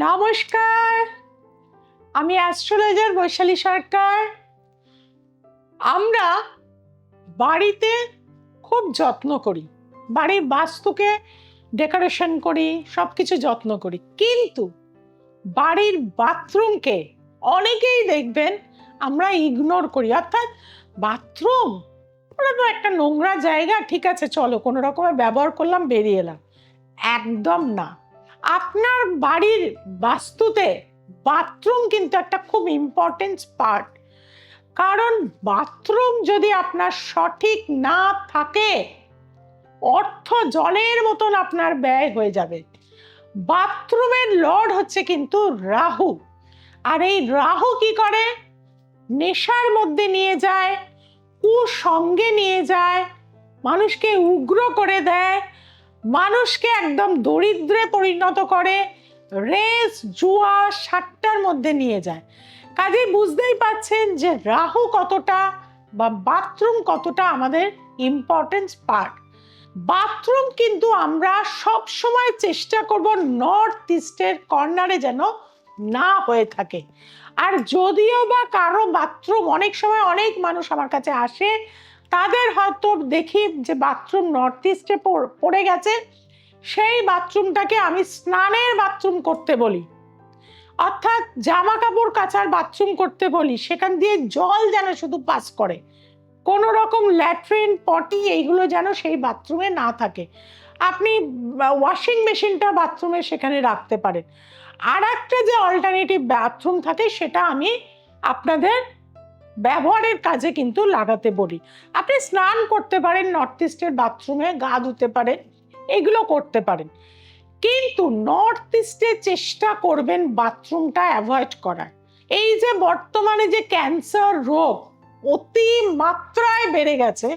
নমস্কার, আমি অ্যাস্ট্রোলজার বৈশালী সরকার। আমরা বাড়িতে খুব যত্ন করি, বাড়ির বাস্তুকে ডেকোরেশন করি, সবকিছু যত্ন করি, কিন্তু বাড়ির বাথরুমকে অনেকেই দেখবেন আমরা ইগনোর করি। অর্থাৎ বাথরুম ওটা তো একটা নোংরা জায়গা, ঠিক আছে চলো কোনো রকমে ব্যবহার করলাম বেরিয়ে এলাম। একদম না। আপনার বাড়ির বাস্তুতে বাথরুম কিন্তু একটা খুব ইম্পর্টেন্ট পার্ট। কারণ বাথরুম যদি আপনার সঠিক না থাকে, অর্থ জলের মতন আপনার ব্যয় হয়ে যাবে। বাথরুমের লর্ড হচ্ছে কিন্তু রাহু, আর এই রাহু কি করে? নেশার মধ্যে নিয়ে যায়, কুসঙ্গে নিয়ে যায়, মানুষকে উগ্র করে দেয়, মানুষকে একদম দরিদ্রে পরিণত করে, রেস জুয়া সাট্টার মধ্যে নিয়ে যায়। কাজেই বুঝতেই পাচ্ছেন যে রাহু কতটা বা বাথরুম কতটা আমাদের ইম্পর্টেন্স পার্ট। বাথরুম কিন্তু আমরা সব সময় চেষ্টা করব নর্থ ইস্টের কর্নারে যেন না হয়ে থাকে। আর যদিও বা কারো বাথরুম, অনেক সময় অনেক মানুষ আমার কাছে আসে, তাদের হয়তো দেখি যে বাথরুম নর্থ ইস্টে পড়ে গেছে, সেই বাথরুমটাকে আমি স্নানের বাথরুম করতে বলি, অর্থাৎ জামা কাপড় কাচার বাথরুম করতে বলি। সেখান দিয়ে জল যেন শুধু পাস করে, কোনো রকম ল্যাট্রিন পটি এইগুলো যেন সেই বাথরুমে না থাকে। আপনি ওয়াশিং মেশিনটা বাথরুমে সেখানে রাখতে পারেন। আর একটা যে অল্টারনেটিভ বাথরুম থাকে সেটা আমি আপনাদের ব্যবহারের কাজে কিন্তু লাগাতে বলি। আপনি স্নান করতে পারেন নর্থ ইস্টের বাথরুমে, গা ধুতে পারেন, এগুলো করতে পারেন, কিন্তু নর্থ ইস্টে চেষ্টা করবেন বাথরুমটা অ্যাভয়েড করার। এই যে বর্তমানে যে ক্যান্সার রোগ অতি মাত্রায় বেড়ে গেছে,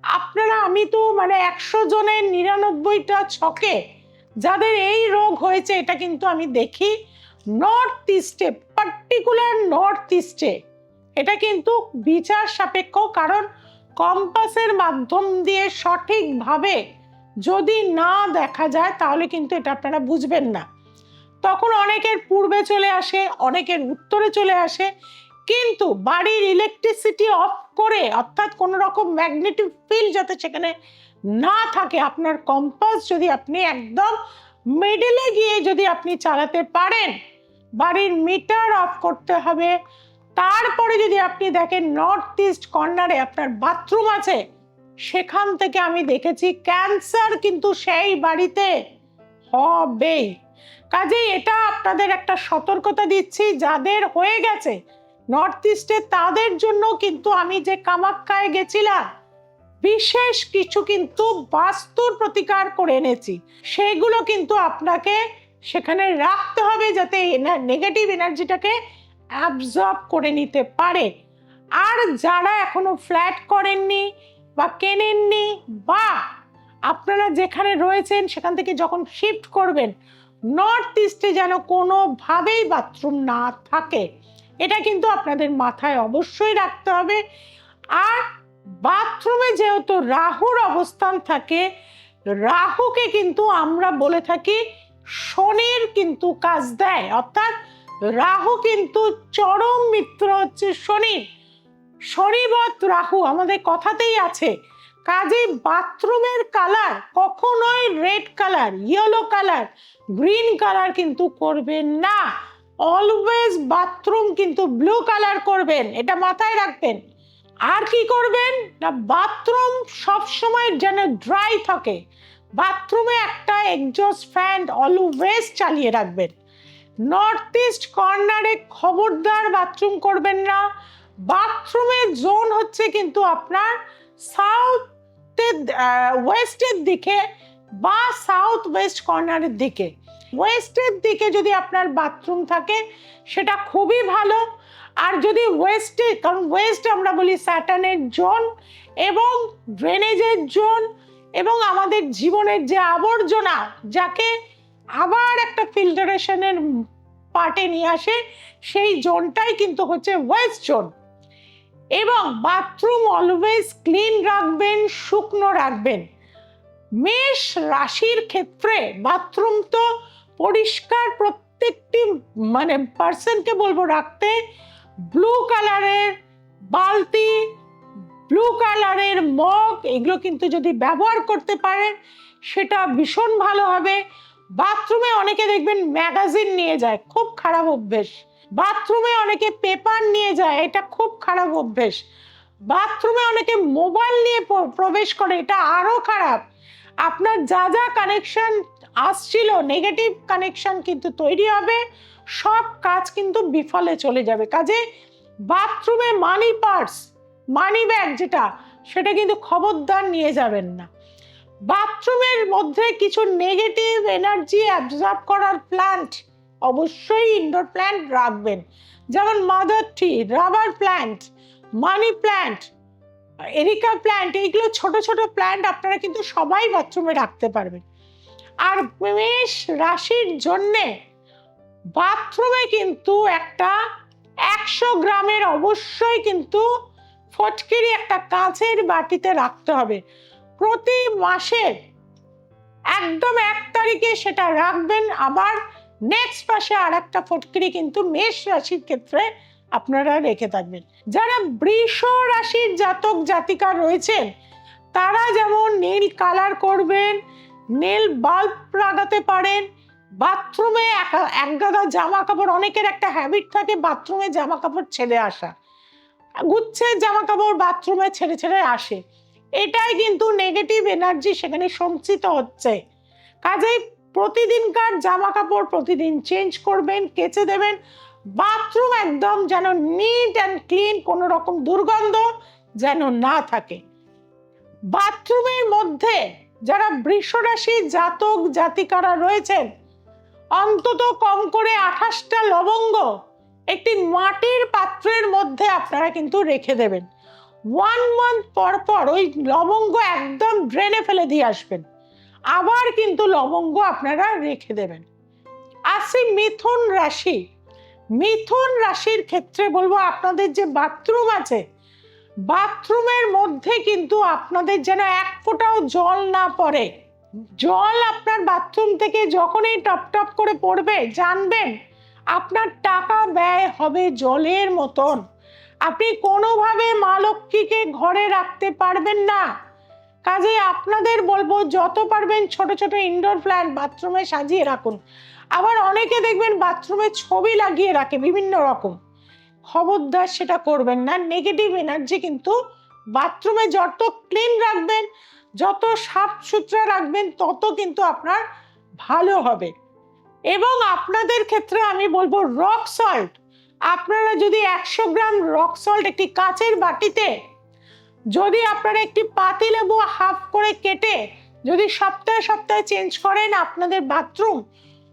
আপনারা, আমি তো 100 জনের 99টা ছকে যাদের এই রোগ হয়েছে, এটা কিন্তু আমি দেখি নর্থ ইস্টে, পার্টিকুলার নর্থ ইস্টে। এটা কিন্তু বিচার সাপেক্ষ, কারণ কম্পাসের মাধ্যম দিয়ে সঠিকভাবে যদি না দেখা যায় তাহলে কিন্তু এটা আপনারা বুঝবেন না। তখন অনেকের পূর্বে চলে আসে, অনেকের উত্তরে চলে আসে, কিন্তু বাড়ির ইলেকট্রিসিটি অফ করে, অর্থাৎ কোনো রকম ম্যাগনেটিক ফিল্ড যাতে সেখানে না থাকে, আপনার কম্পাস যদি আপনি একদম মিডলে গিয়ে যদি আপনি চালাতে পারেন, বাড়ির মিটার অফ করতে হবে। তারপরে যদি আপনি দেখেন নর্থ ইস্ট কর্নারে আপনার বাথরুম আছে, সেখান থেকে আমি দেখেছি ক্যান্সার কিন্তু সেই বাড়িতে হবেই। কাজেই এটা আপনাদের একটা সতর্কতা দিচ্ছি, যাদের হয়ে গেছে নর্থ ইস্টে তাদের জন্য কিন্তু আমি যে কামাখ্যায় গেছিলাম, বিশেষ কিছু কিন্তু বাস্তুর প্রতিকার করে এনেছি, সেগুলো কিন্তু আপনাকে সেখানে রাখতে হবে যাতে নেগেটিভ এনার্জিটাকে অ্যাবজর্ব করে নিতে পারে। আর যারা এখনো ফ্ল্যাট করেননি বা কেনেননি, বা আপনারা যেখানে রয়েছেন সেখান থেকে যখন শিফট করবেন, নর্থ ইস্টে যেন কোনোভাবেই বাথরুম না থাকে, এটা কিন্তু আপনাদের মাথায় অবশ্যই রাখতে হবে। আর বাথরুমে যেহেতু রাহুর অবস্থান থাকে, রাহুকে কিন্তু আমরা বলে থাকি শনির কিন্তু কাজ দেয়, অর্থাৎ রাহু কিন্তু চরম মিত্র হচ্ছে শনি। শনিবত রাহু আমাদের কথাতেই আছে। কাজেই বাথরুমের কালার কখনোই red colour, yellow colour, green colour কিন্তু করবেন না। অলওয়েজ বাথরুম কিন্তু ব্লু কালার করবেন, এটা মাথায় রাখবেন। আর কি করবেন না, বাথরুম সবসময় যেন ড্রাই থাকে, বাথরুমে একটা এক্সস্ট ফ্যান অলওয়েজ চালিয়ে রাখবেন। নর্থ ইস্ট কর্নারে খবরদার বাথরুম করবেন না। বাথরুমের জোন হচ্ছে কিন্তু আপনার সাউথের ওয়েস্টের দিকে বা সাউথ ওয়েস্ট কর্নারের দিকে। ওয়েস্টের দিকে যদি আপনার বাথরুম থাকে সেটা খুবই ভালো। আর যদি ওয়েস্টে, কারণ ওয়েস্ট আমরা বলি স্যাটার্নের জোন এবং ড্রেনেজের জোন এবং আমাদের জীবনের যে আবর্জনা, যাকে আবার একটা ফিল্টারেশনের পার্টে নিয়ে আসে, সেই জোনটাই কিন্তু হচ্ছে ওয়েস্ট জোন। এবং বাথরুম অলওয়েজ ক্লিন রাখবেন, শুকনো রাখবেন। মেষ রাশির ক্ষেত্রে বাথরুম তো পরিষ্কার প্রত্যেক প্রত্যেকটি মানে পার্সনকে বলবো রাখতে ব্লু কালারের বালতি, ব্লু কালারের মগ, এগুলো কিন্তু যদি ব্যবহার করতে পারেন সেটা ভীষণ ভালো হবে। বাথরুমে অনেকে দেখবেন ম্যাগাজিন নিয়ে যায়, খুব খারাপ অভ্যেস। বাথরুমে অনেকে পেপার নিয়ে যায়, এটা খুব খারাপ অভ্যেস। বাথরুমে অনেকে মোবাইল নিয়ে প্রবেশ করে, এটা আরো খারাপ। আপনার যা যা কানেকশন আসছিল, নেগেটিভ কানেকশন কিন্তু তৈরি হবে, সব কাজ কিন্তু বিফলে চলে যাবে। কাজে বাথরুমে মানি পার্স, মানি ব্যাগ যেটা, সেটা কিন্তু খবরদার নিয়ে যাবেন না। বাথরুমের মধ্যে কিছু নেগেটিভ এনার্জি অ্যাবজর্ব করার প্ল্যান্ট অবশ্যই ইনডোর প্ল্যান্ট রাখবেন, যেমন mother tree, rubber plant, money plant, areca plant. এইগুলো ছোট ছোট প্ল্যান্ট আপনারা কিন্তু সবাই বাথরুমে রাখতে পারবেন। আর মেষ রাশির জন্যে বাথরুমে কিন্তু একটা 100 গ্রামের অবশ্যই কিন্তু ফটকিরি একটা কাঁচের বাটিতে রাখতে হবে। প্রতি মাসের একদম 1 তারিখে সেটা রাখবেন। আবার নেক্সট মাসে আর একটা ফটকিরি কিন্তু মেষ রাশির ক্ষেত্রে আপনারা রেখে থাকবেন। যারা বৃষ রাশির জাতক জাতিকা রয়েছেন তারা যেমন নীল কালার করবেন, নীল বাল্ব লাগাতে পারেন। বাথরুমে এক গাদা জামা কাপড়, অনেকের একটা হ্যাবিট থাকে বাথরুমে জামা কাপড় ছেড়ে আসা, গুচ্ছের জামা কাপড় বাথরুমে ছেড়ে ছেড়ে আসে, এটাই কিন্তু নেগেটিভ এনার্জি সেখানে সঞ্চিত হচ্ছে। কাজেই প্রতিদিনকার জামা কাপড় প্রতিদিন চেঞ্জ করবেন, কেচে দেবেন। বাথরুম একদম যেন নিট অ্যান্ড ক্লিন, কোনো রকম দুর্গন্ধ যেন না থাকে। বাথরুমের মধ্যে যারা বৃষ রাশি জাতক জাতিকারা রয়েছেন অন্তত কম করে 28টা লবঙ্গ একটি মাটির পাত্রের মধ্যে আপনারা কিন্তু রেখে দেবেন। 1 মান্থ পর পর ওই লবঙ্গ একদম ড্রেনে ফেলে দিয়ে আসবেন, আবার কিন্তু লবঙ্গ আপনারা রেখে দেবেন। আসি মিথুন রাশি। মিথুন রাশির ক্ষেত্রে বলবো আপনাদের যে বাথরুম আছে, বাথরুমের মধ্যে কিন্তু আপনাদের যেন 1 ফোঁটাও জল না পড়ে। জল আপনার বাথরুম থেকে যখনই টপ টপ করে পড়বে জানবেন আপনার টাকা ব্যয় হবে জলের মতন। আপনি কোনোভাবে মা লক্ষ্মীকে ঘরে রাখতে পারবেন না। কাজে আপনাদের বলবো যত পারবেন ছোট ছোট ইনডোর প্ল্যান্ট বাথরুমে সাজিয়ে রাখুন। আবার অনেকে দেখবেন বাথরুমে ছবি লাগিয়ে রাখে বিভিন্ন রকম, খবরদার সেটা করবেন না। নেগেটিভ এনার্জি কিন্তু বাথরুমে যত ক্লিন রাখবেন, যত সাফ সুতরা রাখবেন তত কিন্তু আপনার ভালো হবে। এবং আপনাদের ক্ষেত্রে আমি বলবো রক সল্ট, আপনারা যদি 100 গ্রাম রক সল্ট একটি কাচের বাটিতে, যদি আপনারা একটি পাতিলেবু হাফ করে কেটে যদি সপ্তাহে সপ্তাহে চেঞ্জ করেন, আপনাদের বাথরুম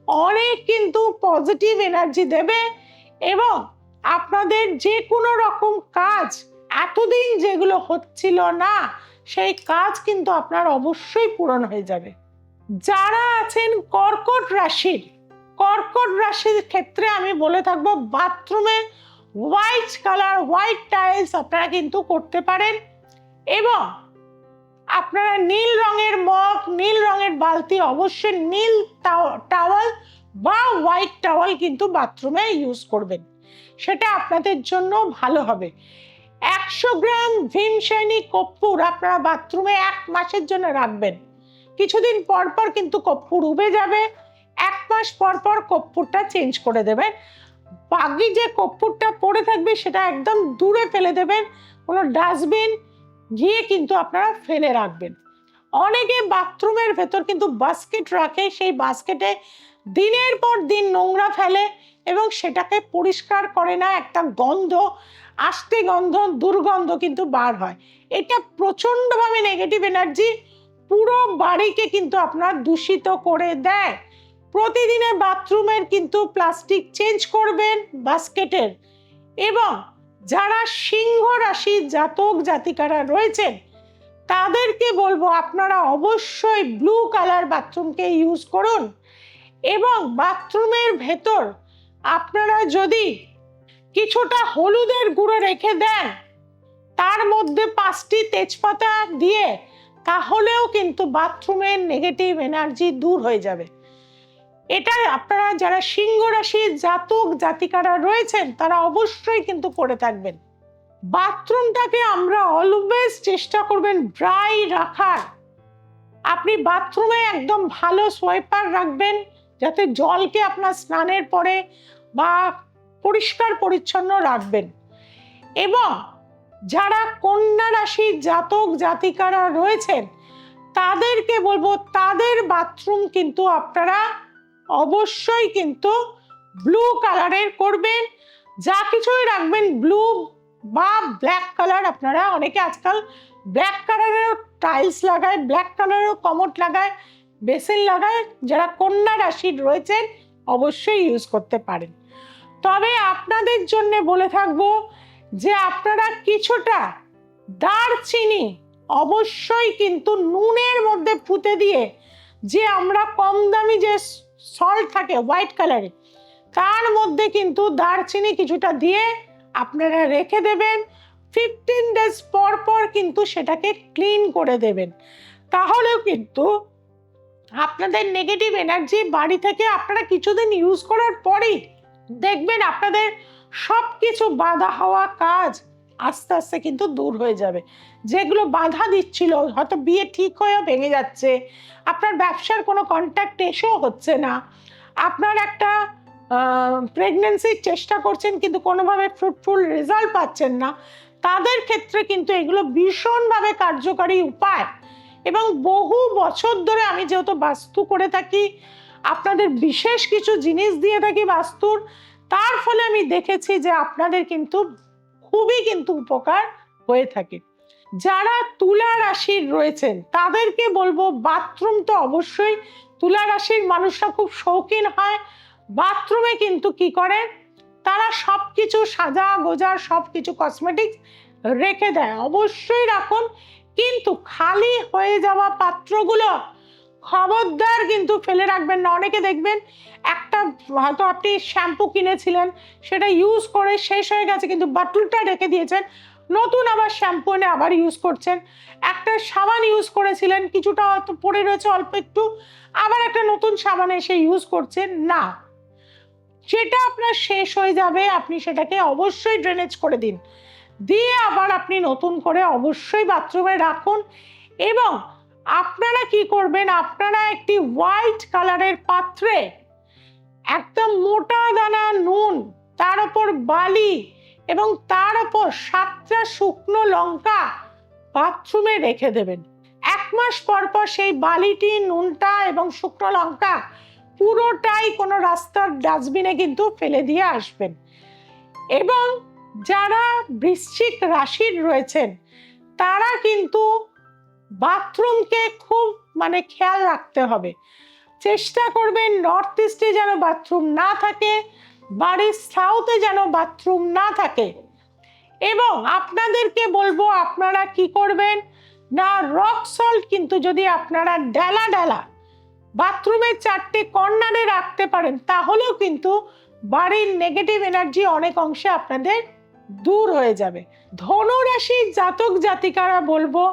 অনেক কিন্তু পজিটিভ এনার্জি দেবে। এবং আপনাদের যে কোনো রকম কাজ এতদিন যেগুলো হচ্ছিল না সেই কাজ কিন্তু আপনার অবশ্যই পূরণ হয়ে যাবে। যারা আছেন কর্কট রাশির, কর্কট রাশির ক্ষেত্রে আমি বলে থাকবো বাথরুমে হোয়াইট কালার, হোয়াইট টাইলস আপনারা কিন্তু করতে পারেন। এবং আপনারা নীল রঙের মগ, নীল রঙের বালতি, অবশ্যই নীল টাওয়াল বা হোয়াইট টাওয়াল কিন্তু বাথরুমে ইউজ করবেন, সেটা আপনাদের জন্য ভালো হবে। 100 গ্রাম ভীমসেনী কর্পূর আপনারা বাথরুমে 1 মাসের জন্য রাখবেন। কিছুদিন পর পর কিন্তু কর্পূর উবে যাবে, 1 মাস পর পর কর্পূরটা চেঞ্জ করে দেবেন। বাকি যে কর্পূরটা পড়ে থাকবে সেটা একদম দূরে ফেলে দেবেন, কোনো ডাস্টবিন গিয়ে কিন্তু আপনারা ফেলে রাখবেন। অনেকে বাথরুমের ভেতর কিন্তু বাস্কেট রাখে, সেই বাস্কেটে দিনের পর দিন নোংরা ফেলে এবং সেটাকে পরিষ্কার করে না, একটা গন্ধ, আষ্টে গন্ধ, দুর্গন্ধ কিন্তু বার হয়। এটা প্রচন্ডভাবে নেগেটিভ এনার্জি পুরো বাড়িকে কিন্তু আপনার দূষিত করে দেয়। প্রতিদিনে বাথরুমের কিন্তু প্লাস্টিক চেঞ্জ করবেন বাস্কেটের। এবং যারা সিংহ রাশি জাতক জাতিকারা রয়েছেন তাদেরকে বলবো আপনারা অবশ্যই ব্লু কালার বাথরুমকে ইউজ করুন। এবং বাথরুমের ভেতর আপনারা যদি কিছুটা হলুদের গুঁড়ো রেখে দেন, তার মধ্যে 5টি তেজপাতা দিয়ে, তাহলেও কিন্তু বাথরুমের নেগেটিভ এনার্জি দূর হয়ে যাবে। এটা আপনারা যারা সিংহ রাশির জাতক জাতিকারা রয়েছেন তারা অবশ্যই কিন্তু করে থাকবেন। বাথরুমটাকে আমরা অলওয়েজ চেষ্টা করবেন ড্রাই রাখার। আপনি বাথরুমে একদম ভালো সোয়েপার রাখবেন, যাতে জলকে আপনার স্নানের পরে বা পরিষ্কার পরিচ্ছন্ন রাখবেন। এবং যারা কন্যা রাশির জাতক জাতিকারা রয়েছেন তাদেরকে বলবো, তাদের বাথরুম কিন্তু আপনারা অবশ্যই কিন্তু ব্লু কালারের করবেন। যা কিছুই রাখবেন ব্লু বা ব্ল্যাক কালার। আপনারা অনেকে আজকাল ব্ল্যাক কালারেরও টাইলস লাগায়, ব্ল্যাক কালারেরও কমোড লাগায়, বেসিন লাগায়। যারা কন্যা রাশির রয়েছেন অবশ্যই ইউজ করতে পারেন। তবে আপনাদের জন্য বলে থাকবো যে আপনারা কিছুটা দারচিনি অবশ্যই কিন্তু নুনের মধ্যে পুঁতে দিয়ে, যে আমরা কম দামি যে সল্ট থাকে হোয়াইট কালারের, তার মধ্যে কিন্তু দারচিনি কিছুটা দিয়ে আপনারা রেখে দেবেন। 15 ডেজ পর পর কিন্তু সেটাকে ক্লিন করে দেবেন। তাহলেও কিন্তু আপনাদের নেগেটিভ এনার্জি বাড়ি থেকে আপনারা কিছুদিন ইউজ করার পরেই দেখবেন আপনাদের সব কিছু বাধা হওয়া কাজ আস্তে আস্তে কিন্তু দূর হয়ে যাবে। যেগুলো বাধা দিচ্ছিল, হয়তো বিয়ে ঠিক হয়েও ভেঙে যাচ্ছে, আপনার ব্যবসার কোনো কন্ট্যাক্ট এসেও হচ্ছে না, আপনার একটা প্রেগনেন্সির চেষ্টা করছেন কিন্তু কোনোভাবে ফ্রুটফুল রেজাল্ট পাচ্ছেন না, তাদের ক্ষেত্রে কিন্তু এগুলো ভীষণভাবে কার্যকারী উপায়। এবং বহু বছর ধরে আমি যেহেতু বাস্তু করে থাকি, আপনাদের বিশেষ কিছু জিনিস দিয়ে থাকি বাস্তুর, তার ফলে আমি দেখেছি যে আপনাদের কিন্তু খুবই কিন্তু উপকার হয়ে থাকে। যারা তুলা রাশির রয়েছেন তাদেরকে বলবো, বাথরুম তো অবশ্যই, তুলা রাশির মানুষরা খুব শৌখিন হয়। বাথরুমে কিন্তু কি করে, তারা সবকিছু সাজা গোজা সবকিছু কসমেটিক্স রেখে দেয়। অবশ্যই রাখুন, কিন্তু খালি হয়ে যাওয়া পাত্রগুলো খবরদার কিন্তু ফেলে রাখবেন না। অনেকে দেখবেন একটা হয়তো আপনি শ্যাম্পু কিনেছিলেন, সেটা ইউজ করে শেষ হয়ে গেছে, কিন্তু বাটুলটা রেখে দিয়েছেন, নতুন আবার শ্যাম্পু এনে আবার ইউজ করছেন। একটা সাবান ইউজ করেছিলেন, কিছুটা হয়তো পড়ে রয়েছে অল্প একটু, আবার একটা নতুন সাবান এসে ইউজ করছেন না। সেটা আপনার শেষ হয়ে যাবে, আপনি সেটাকে অবশ্যই ড্রেনেজ করে দিন, দিয়ে আবার আপনি নতুন করে অবশ্যই বাথরুমে রাখুন। এবং আপনারা কি করবেন, আপনারা একটি হোয়াইট কালারের পাত্রে একদম মোটা দানা নুন, তার উপর বালি এবং তার উপর 7টা শুকনো লঙ্কা বাথরুমে রেখে দেবেন। 1 মাস পর পর সেই বালিটি, নুনটা এবং শুকনো লঙ্কা পুরোটাই কোনো রাস্তার ডাস্টবিনে কিন্তু ফেলে দিয়ে আসবেন। এবং যারা বৃশ্চিক রাশির রয়েছেন তারা কিন্তু বাথরুমকে খুব খেয়াল রাখতে হবে। চেষ্টা করবেন নর্থ ইস্টে যেন বাথরুম না থাকে, বাড়ির সাউথে যেন বাথরুম না থাকে। এবং আপনাদেরকে বলবো, আপনারা কি করবেন না, রক সল্ট কিন্তু যদি আপনারা ডালা ডালা বাথরুমের 4টে কর্নারে রাখতে পারেন, তাহলেও কিন্তু বাড়ির নেগেটিভ এনার্জি অনেক অংশে আপনাদের দূর হয়ে যাবে। ধনু রাশির জাতক জাতিকারা বলবো,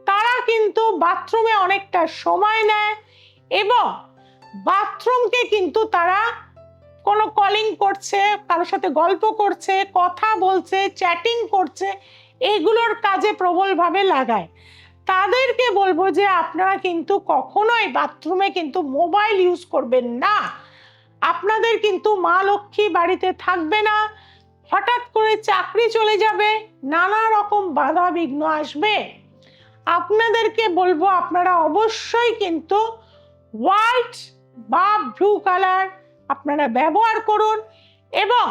তারা কিন্তু বাথরুমে অনেকটা সময় নেয় এবং বাথরুমকে কিন্তু তারা কোনো কলিং করছে, কারোর সাথে গল্প করছে, কথা বলছে, চ্যাটিং করছে, এগুলোর কাজে প্রবলভাবে লাগায়। তাদেরকে বলবো যে আপনারা কিন্তু কখনোই বাথরুমে কিন্তু মোবাইল ইউজ করবেন না। আপনাদের কিন্তু মা লক্ষ্মী বাড়িতে থাকবে না, হঠাৎ করে চাকরি চলে যাবে, নানা রকম বাধা বিঘ্ন আসবে। আপনাদেরকে বলবো আপনারা অবশ্যই কিন্তু হোয়াইট বা ব্লু কালার আপনারা ব্যবহার করুন এবং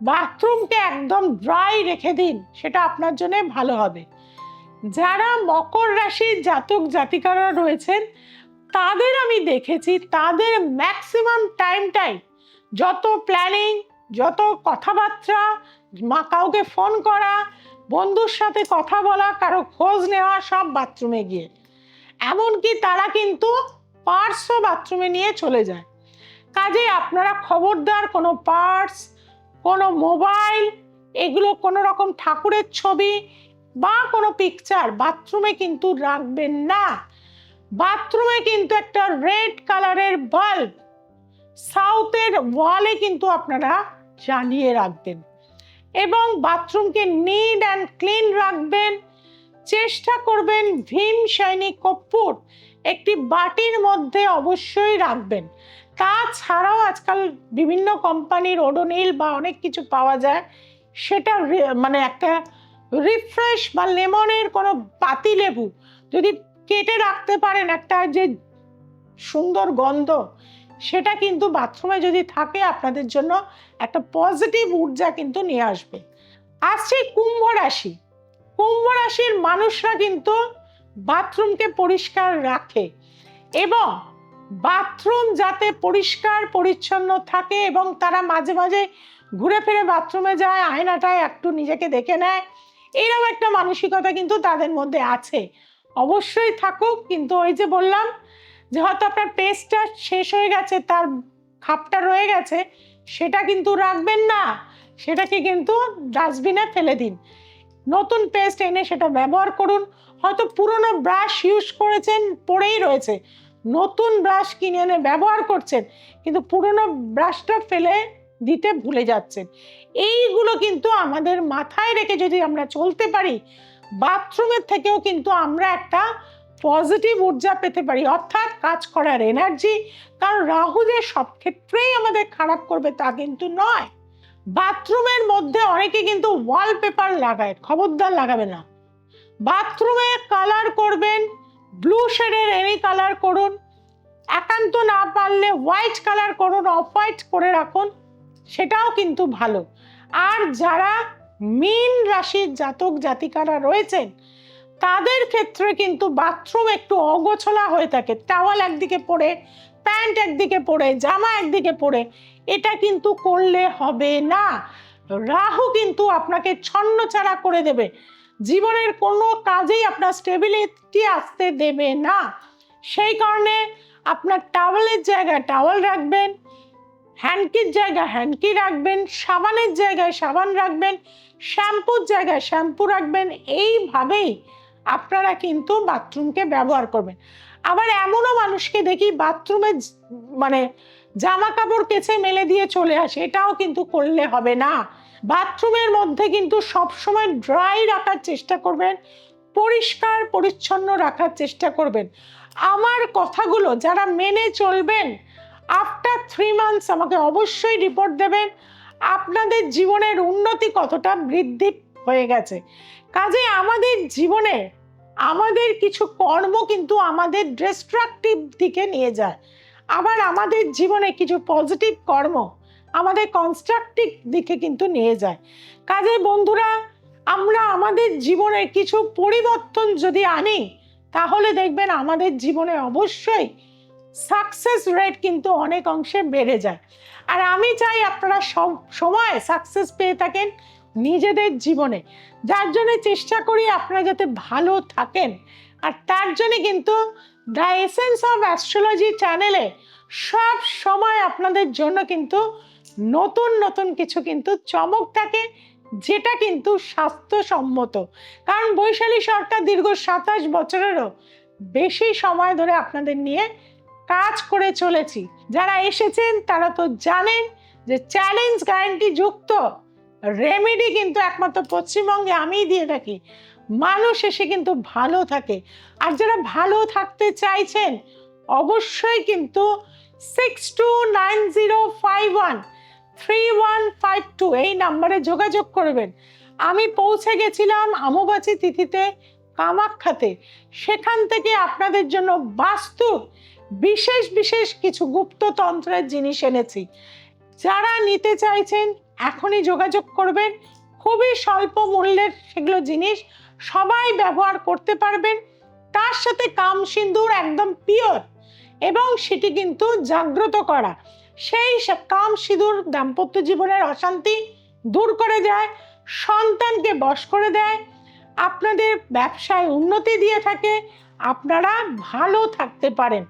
বাথরুমকে একদম ড্রাই রেখে দিন, সেটা আপনার জন্য ভালো হবে। যারা মকর রাশির জাতক জাতিকারা রয়েছেন তাদের আমি দেখেছি, তাদের ম্যাক্সিমাম টাইমটাই যত প্ল্যানিং, যত কথাবার্তা, কাউকে ফোন করা, বন্ধুর সাথে কথা বলা, কারো খোঁজ নেওয়া, সব বাথরুমে গিয়ে। এমনকি তারা কিন্তু পার্সও বাথরুমে নিয়ে চলে যায়। কাজেই আপনারা খবরদার কোনো পার্স, কোনো মোবাইল, এগুলো কোনো রকম ঠাকুরের ছবি বা কোনো পিকচার বাথরুমে কিন্তু রাখবেন না। বাথরুমে কিন্তু একটা রেড কালারের বাল্ব সাউথের ওয়ালে কিন্তু আপনারা জ্বালিয়ে রাখবেন এবং বাথরুমকে নিট অ্যান্ড ক্লিন রাখবেন। চেষ্টা করবেন ভিম শাইনি কর্পূর একটি বাটির মধ্যে অবশ্যই রাখবেন। তাছাড়াও আজকাল বিভিন্ন কোম্পানির ওডোনিল বা অনেক কিছু পাওয়া যায়, সেটা মানে একটা রিফ্রেশ বা লেমনের কোনো পাতি লেবু যদি কেটে রাখতে পারেন, একটা যে সুন্দর গন্ধ, সেটা কিন্তু বাথরুমে যদি থাকে আপনাদের জন্য একটা পজিটিভ ঊর্জা কিন্তু নিয়ে আসবে। আসছে কুম্ভ রাশি। কুম্ভ রাশির মানুষরা কিন্তু বাথরুমকে পরিষ্কার রাখে এবং বাথরুম যাতে পরিষ্কার পরিচ্ছন্ন থাকে এবং তারা মাঝে মাঝে ঘুরে ফিরে বাথরুমে যায়, আয়নাটায় একটু নিজেকে দেখে নেয়, এরকম একটা মানসিকতা কিন্তু তাদের মধ্যে আছে। অবশ্যই থাকুক, কিন্তু ওই যে বললাম যে হয়তো আপনার পেস্টটা শেষ হয়ে গেছে, তার খাপটা রয়ে গেছে, সেটা কিন্তু রাখবেন না, সেটাকে কিন্তু ডাস্টবিনে ফেলে দিন। নতুন পেস্ট এনে সেটা ব্যবহার করুন। হয়তো পুরনো ব্রাশ ইউজ করেছেন, পড়েই রয়েছে, নতুন ব্রাশ কিনে এনে ব্যবহার করছেন, কিন্তু পুরনো ব্রাশটা ফেলে দিতে ভুলে যাচ্ছেন। এইগুলো কিন্তু আমাদের মাথায় রেখে যদি আমরা চলতে পারি, বাথরুমের থেকেও কিন্তু আমরা একটা পজিটিভ ঊর্জা পেতে পারি, অর্থাৎ কাজ করার এনার্জি। কারণ রাহু যে সব ক্ষেত্রেই আমাদের খারাপ করবে তা কিন্তু নয়। বাথরুমের মধ্যে অনেকে কিন্তু ওয়ালপেপার লাগায়, খবরদার লাগাবে না। বাথরুমে কালার করবেন, ব্লু শেডের এনি কালার করুন, একান্ত না পারলে হোয়াইট কালার করুন, অফ হোয়াইট করে রাখুন, সেটাও কিন্তু ভালো। আর যারা মীন রাশির জাতক জাতিকারা রয়েছেন তাদের ক্ষেত্রে কিন্তু বাথরুম একটু অগোছলা হয়ে থাকে, টাওয়াল একদিকে পড়ে, প্যান্ট একদিকে পড়ে, জামা একদিকে পড়ে, এটা কিন্তু করলে হবে না। রাহু কিন্তু আপনাকে ছন্নছাড়া করে দেবে, জীবনের কোনো কাজেই আপনার স্টেবিলিটি আসতে দেবে না। সেই কারণে আপনার টাওয়ালের জায়গায় টাওয়াল রাখবেন, হ্যান্ডকির জায়গায় হ্যান্ডকি রাখবেন, সাবানের জায়গায় সাবান রাখবেন, শ্যাম্পুর জায়গায় শ্যাম্পু রাখবেন। এইভাবেই আপনারা কিন্তু বাথরুমকে ব্যবহার করবেন। আবার এমনও মানুষকে দেখি বাথরুমে মানে জামা কাপড় কেচে মেলে দিয়ে চলে আসে, এটাও কিন্তু করলে হবে না। বাথরুমের মধ্যে কিন্তু সবসময় ড্রাই রাখার চেষ্টা করবেন, পরিষ্কার পরিচ্ছন্ন রাখার চেষ্টা করবেন। আমার কথাগুলো যারা মেনে চলবেন, আফটার 3 মান্থস আমাকে অবশ্যই রিপোর্ট দেবেন আপনাদের জীবনের উন্নতি কতটা বৃদ্ধি হয়ে গেছে। কাজে আমাদের জীবনে আমাদের কিছু কর্ম কিন্তু আমাদের ডিস্ট্রাকটিভ দিকে নিয়ে যায়, আবার আমাদের জীবনে কিছু পজিটিভ কর্ম আমাদের কনস্ট্রাকটিভ দিকে কিন্তু নিয়ে যায়। কাজে বন্ধুরা, আমরা আমাদের জীবনে কিছু পরিবর্তন যদি আনি, তাহলে দেখবেন আমাদের জীবনে অবশ্যই সাকসেস রেট কিন্তু অনেক অংশে বেড়ে যায়। আর আমি চাই আপনারা সব সময় সাকসেস পেয়ে থাকেন নিজেদের জীবনে, যার জন্য চেষ্টা করি আপনারা যাতে ভালো থাকেন। আর তার জন্য কিন্তু দ্য এসেন্স অফ অ্যাস্ট্রোলজি চ্যানেলে সব সময় আপনাদের জন্য কিন্তু নতুন নতুন কিছু কিন্তু চমক থাকে, যেটা কিন্তু স্বাস্থ্যসম্মত। কারণ বৈশালী সরকার দীর্ঘ 27 বছরেরও বেশি সময় ধরে আপনাদের নিয়ে কাজ করে চলেছি। যারা এসেছেন তারা তো জানেন যে চ্যালেঞ্জ গ্যারান্টি যুক্ত রেমেডি কিন্তু একমাত্র পশ্চিমবঙ্গে আমিই দিয়ে থাকি, মানুষ এসে কিন্তু ভালো থাকে। আর যারা ভালো থাকতে চাইছেন অবশ্যই কিন্তু 6290513152 এই নাম্বারে যোগাযোগ করবেন। আমি পৌঁছে গেছিলাম অমাবাসী তিথিতে কামাখ্যাতে, সেখান থেকে আপনাদের জন্য বাস্তু বিশেষ বিশেষ কিছু গুপ্ততন্ত্রের জিনিস এনেছি। যারা নিতে চাইছেন এখনই যোগাযোগ করবেন, খুবই স্বল্প মূল্যের সেগুলো জিনিস, সবাই ব্যবহার করতে পারবেন। তার সাথে কাম সিন্দুর একদম পিওর, এবং সেটি কিন্তু জাগ্রত করা। সেই কাম সিঁদুর দাম্পত্য জীবনের অশান্তি দূর করে দেয়, সন্তানকে বশ করে দেয়, আপনাদের ব্যবসায় উন্নতি দিয়ে থাকে, আপনারা ভালো থাকতে পারেন।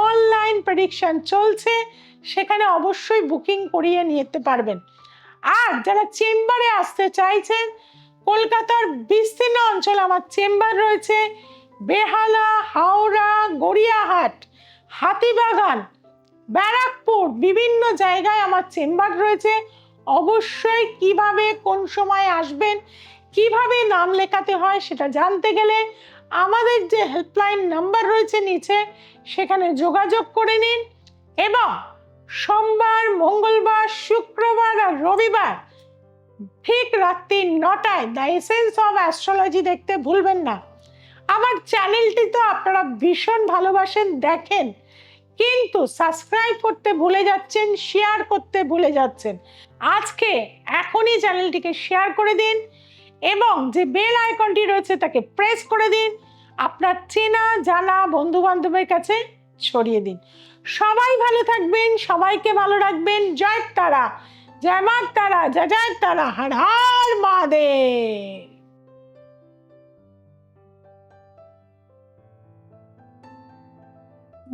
অনলাইন প্রেডিকশন চলছে, সেখানে অবশ্যই বুকিং করিয়ে নিতে পারবেন। আর যারা চেম্বারে আসতে চাইছেন, কলকাতার বিস্তীর্ণ অঞ্চলে আমার চেম্বার রয়েছে, বেহালা, হাওড়া, গড়িয়াহাট, হাতিবাগান, ব্যারাকপুর, বিভিন্ন জায়গায় আমার চেম্বার রয়েছে। অবশ্যই কিভাবে কোন সময় আসবেন, কিভাবে নাম লেখাতে হয় সেটা জানতে গেলে আমাদের যে হেল্পলাইন নাম্বার রয়েছে নিচে, সেখানে যোগাযোগ করে নিন। এবং সোমবার, মঙ্গলবার, শুক্রবার আর রবিবার ঠিক রাত্রি 9টায় দ্য এসেন্স অফ অ্যাস্ট্রোলজি দেখতে ভুলবেন না। আমার চ্যানেলটি তো আপনারা ভীষণ ভালোবাসেন, দেখেন, কিন্তু সাবস্ক্রাইব করতে ভুলে যাচ্ছেন, শেয়ার করতে ভুলে যাচ্ছেন। আজকে এখনই চ্যানেলটিকে শেয়ার করে দিন এবং যে বেল আইকনটি রয়েছে তাকে প্রেস করে দিন। আপনার চেনা জানা বন্ধু বান্ধবের কাছে ছড়িয়ে দিন। সবাই ভালো থাকবেন, সবাইকে ভালো রাখবেন। জয় তারা, জয় মা তারা, জয় জয় তারা, হর হর মহাদেব।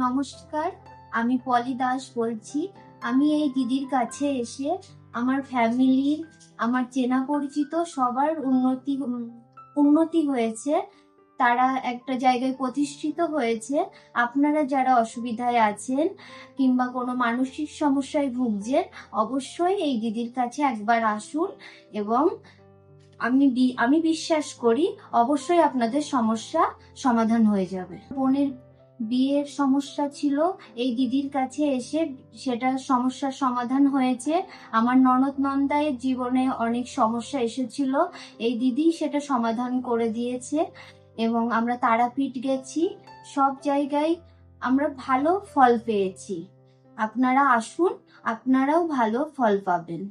নমস্কার, আমি পলি দাস বলছি। আমি এই দিদির কাছে এসে আমার ফ্যামিলির, আমার চেনা পরিচিত সবার উন্নতি হয়েছে। তারা একটা জায়গায় প্রতিষ্ঠিত হয়েছে। আপনারা যারা অসুবিধায় আছেন কিংবা কোনো মানসিক সমস্যায় ভুগছেন, অবশ্যই এই দিদির কাছে একবার আসুন এবং আমি বিশ্বাস করি অবশ্যই আপনাদের সমস্যা সমাধান হয়ে যাবে। বোনের বিয়ের সমস্যা ছিল, এই দিদির কাছে এসে সেটার সমস্যার সমাধান হয়েছে। আমার ননদ নন্দায়ের জীবনে অনেক সমস্যা এসেছিল, এই দিদি সেটা সমাধান করে দিয়েছে। এবং আমরা তারাপীঠ গেছি, সব জায়গায় আমরা ভালো ফল পেয়েছি। আপনারা আসুন, আপনারাও ভালো ফল পাবেন।